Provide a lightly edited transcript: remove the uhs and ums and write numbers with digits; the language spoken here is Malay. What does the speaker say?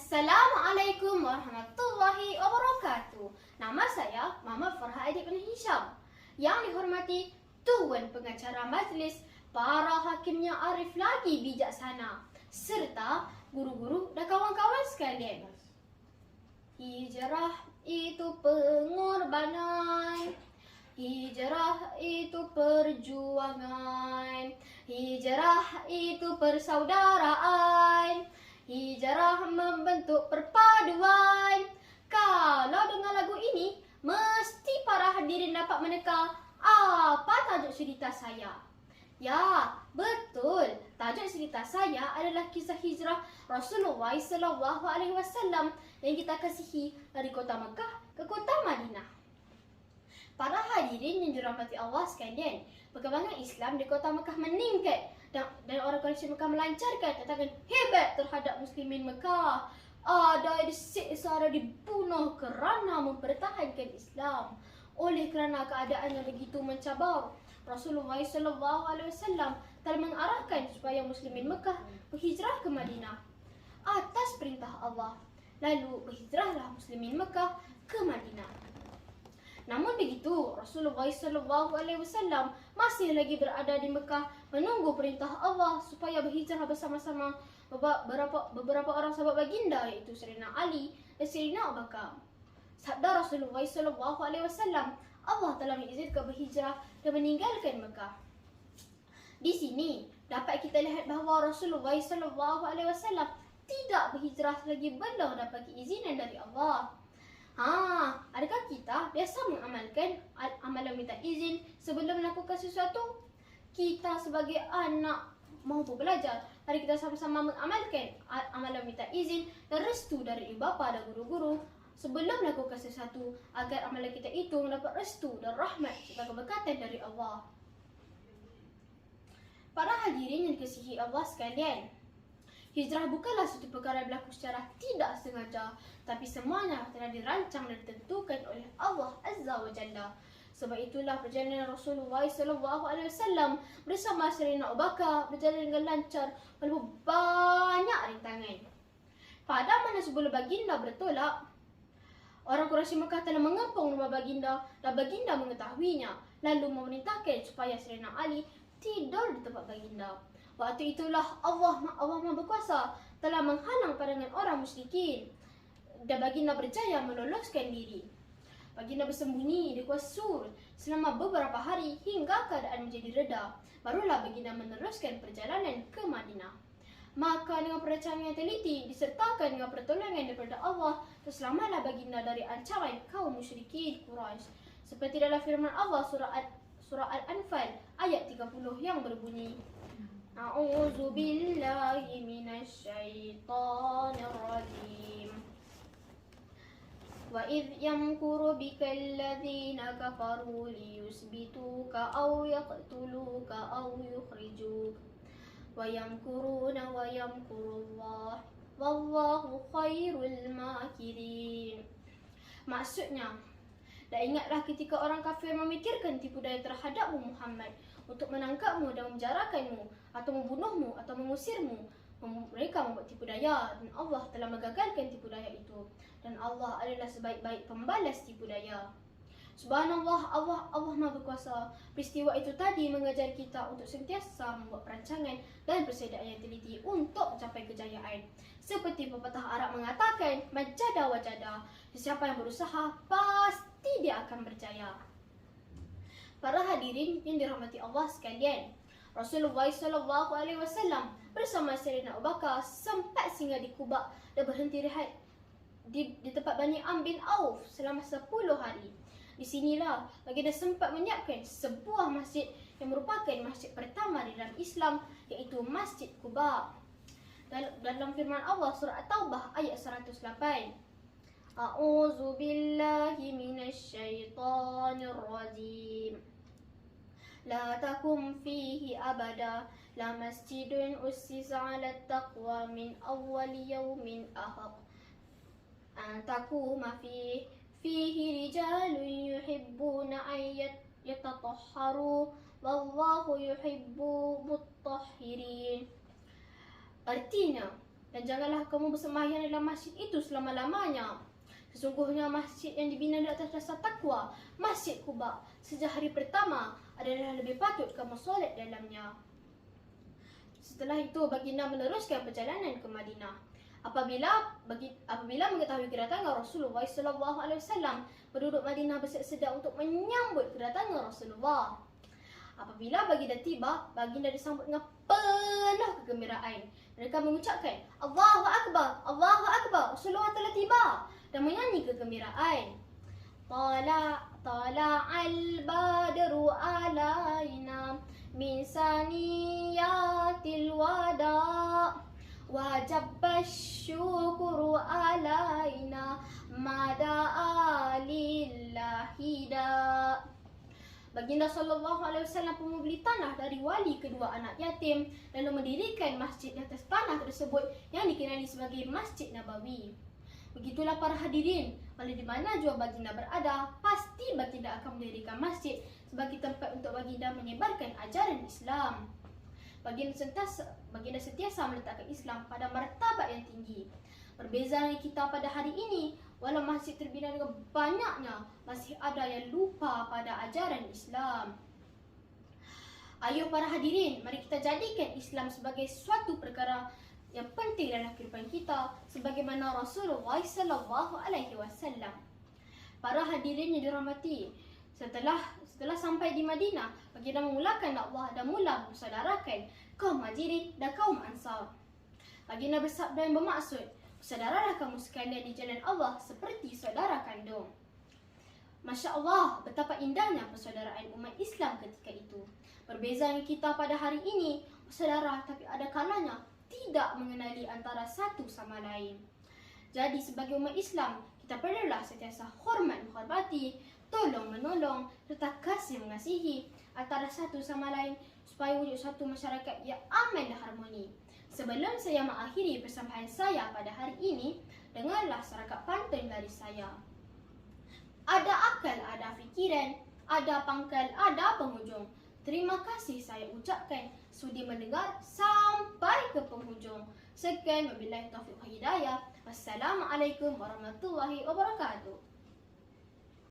Assalamualaikum warahmatullahi wabarakatuh. Nama saya Muhammad Farha Aidil bin Hisham. Yang dihormati Tuan Pengacara Majlis, para hakimnya arif lagi bijaksana, serta guru-guru dan kawan-kawan sekalian. Hijrah itu pengorbanan, hijrah itu perjuangan, hijrah itu persaudaraan, hijrah membentuk perpaduan. Kalau dengar lagu ini, mesti para hadirin dapat meneka apa tajuk cerita saya. Ya, betul. Tajuk cerita saya adalah kisah hijrah Rasulullah SAW yang kita kasihi dari kota Mekah ke kota Madinah. Para hadirin yang dirahmati Allah sekalian, perkembangan Islam di kota Mekah meningkat dan orang Quraisy Mekah melancarkan katakan hebat terhadap muslimin Mekah. Ada yang disiksa, ada dibunuh kerana mempertahankan Islam. Oleh kerana keadaan yang begitu mencabar, Rasulullah SAW telah mengarahkan supaya muslimin Mekah berhijrah ke Madinah atas perintah Allah. Lalu berhijrahlah muslimin Mekah ke Madinah. Namun begitu, Rasulullah SAW masih lagi berada di Mekah menunggu perintah Allah supaya berhijrah bersama-sama beberapa orang sahabat baginda, iaitu Sayyidina Ali dan Sayyidina Abu Bakar. Sabda Rasulullah SAW, Allah telah mengizinkan berhijrah dan meninggalkan Mekah. Di sini dapat kita lihat bahawa Rasulullah SAW tidak berhijrah selagi belum dapat keizinan dari Allah. Adakah kita biasa mengamalkan amalan minta izin sebelum melakukan sesuatu? Kita sebagai anak mahu belajar, mari kita sama-sama mengamalkan amalan minta izin dan restu dari ibu bapa dan guru-guru sebelum melakukan sesuatu agar amalan kita itu mendapat restu dan rahmat serta keberkatan dari Allah. Para hadirin yang dikasihi Allah sekalian, hijrah bukanlah suatu perkara yang berlaku secara tidak sengaja, tapi semuanya telah dirancang dan ditentukan oleh Allah Azza wa Jalla. Sebab itulah perjalanan Rasulullah SAW bersama Sayyidina Abu Bakar berjalan dengan lancar walaupun banyak rintangan. Pada mana sebelum baginda bertolak, orang Quraisy Mekah telah mengepung rumah baginda dan baginda mengetahuinya, lalu memerintahkan supaya Sayyidina Ali tidur di tempat baginda. Waktu itulah Allah Maha Berkuasa telah menghalang pandangan orang musyrikin dan baginda berjaya meloloskan diri. Baginda bersembunyi di Gua Sur selama beberapa hari hingga keadaan menjadi reda. Barulah baginda meneruskan perjalanan ke Madinah. Maka dengan perancangan yang teliti disertakan dengan pertolongan daripada Allah, terselamatlah baginda dari ancaman kaum musyrikin Quraisy. Seperti dalam firman Allah surah Al-Anfal ayat 30 yang berbunyi, A'udzu billahi minasyaitonir rajim. Wa idh yamkuru bikal ladzina kafaru liyusbituka aw yaqtuluka aw yukhrijuka wa yamkuruna wa yamkurullah wallahu khairul makirin. Maksudnya, dan ingatlah ketika orang kafir memikirkan tipu daya terhadapmu Muhammad untuk menangkapmu dan memenjarakanmu atau membunuhmu atau mengusirmu. Mereka membuat tipu daya dan Allah telah menggagalkan tipu daya itu. Dan Allah adalah sebaik-baik pembalas tipu daya. Subhanallah, Allah Maha Berkuasa. Peristiwa itu tadi mengajar kita untuk sentiasa membuat perancangan dan persediaan yang teliti untuk mencapai kejayaan. Seperti pepatah Arab mengatakan, majada wajada. Sesiapa yang berusaha, pasti dia akan berjaya. Para hadirin yang dirahmati Allah sekalian, Rasulullah SAW bersama Sayyidina Abu Bakar sempat singgah di Quba dan berhenti rehat di tempat Bani Am bin Auf selama 10 hari. Di sinilah baginda sempat menyiapkan sebuah masjid yang merupakan masjid pertama di dalam Islam, iaitu Masjid Quba. Dalam firman Allah surah At-Taubah ayat 108, A'udzu billahi minasyaitonir rajim. La takum fihi abada la masjidun ussisa 'ala taqwa min awwal yawmin ahaq an takuma fihi rijalun yuhibbuna an yatatahharu wallahu yuhibbu mutahhirin. Artinya, dan janganlah kamu bersembahyang dalam masjid itu selama-lamanya. Sesungguhnya masjid yang dibina di atas dasar takwa, Masjid Quba, sejak hari pertama adalah lebih patut kamu solat dalamnya. Setelah itu baginda meneruskan perjalanan ke Madinah. Apabila mengetahui kedatangan Rasulullah SAW, penduduk Madinah bersedia untuk menyambut kedatangan Rasulullah. Apabila baginda tiba, baginda disambut dengan penuh kegembiraan. Mereka mengucapkan, Allahu Akbar, Allahu Akbar, Rasulullah telah tiba, dan menyanyi kegembiraan. Tala'al badru alaina min saniyatil wada' wajabbash syukru alaina mada'a lillahi da'. Baginda SAW pun membeli tanah dari wali kedua anak yatim lalu mendirikan masjid di atas tanah tersebut yang dikenali sebagai Masjid Nabawi. Begitulah para hadirin, walau di mana jua baginda berada, pasti baginda akan mendirikan masjid sebagai tempat untuk baginda menyebarkan ajaran Islam. Baginda sentiasa meletakkan Islam pada martabat yang tinggi. Berbeza dengan kita pada hari ini, walau masjid terbina dengan banyaknya, masih ada yang lupa pada ajaran Islam. Ayuh para hadirin, mari kita jadikan Islam sebagai suatu perkara yang penting dalam kehidupan kita, sebagaimana Rasulullah SAW. Para hadirin yang dirahmati, setelah sampai di Madinah, baginda memulakan dakwah dan mula bersaudarakan kaum Muhajirin dan kaum Ansar. Baginda bersabda yang bermaksud, saudaralah kamu sekalian di jalan Allah seperti saudara kandung. Masya Allah, betapa indahnya persaudaraan umat Islam ketika itu. Berbeza dengan kita pada hari ini, saudara, tapi ada kalanya tidak mengenali antara satu sama lain. Jadi sebagai umat Islam, kita perlulah sentiasa hormat menghormati, tolong menolong, serta kasih mengasihi antara satu sama lain supaya wujud satu masyarakat yang aman dan harmoni. Sebelum saya mengakhiri persampahan saya pada hari ini, dengarlah serakat pantun dari saya. Ada akal, ada fikiran, ada pangkal, ada penghujung. Terima kasih saya ucapkan sudi mendengar sampai ke penghujung. Sekian, wabillahi taufiq wal hidayah. Wassalamualaikum warahmatullahi wabarakatuh.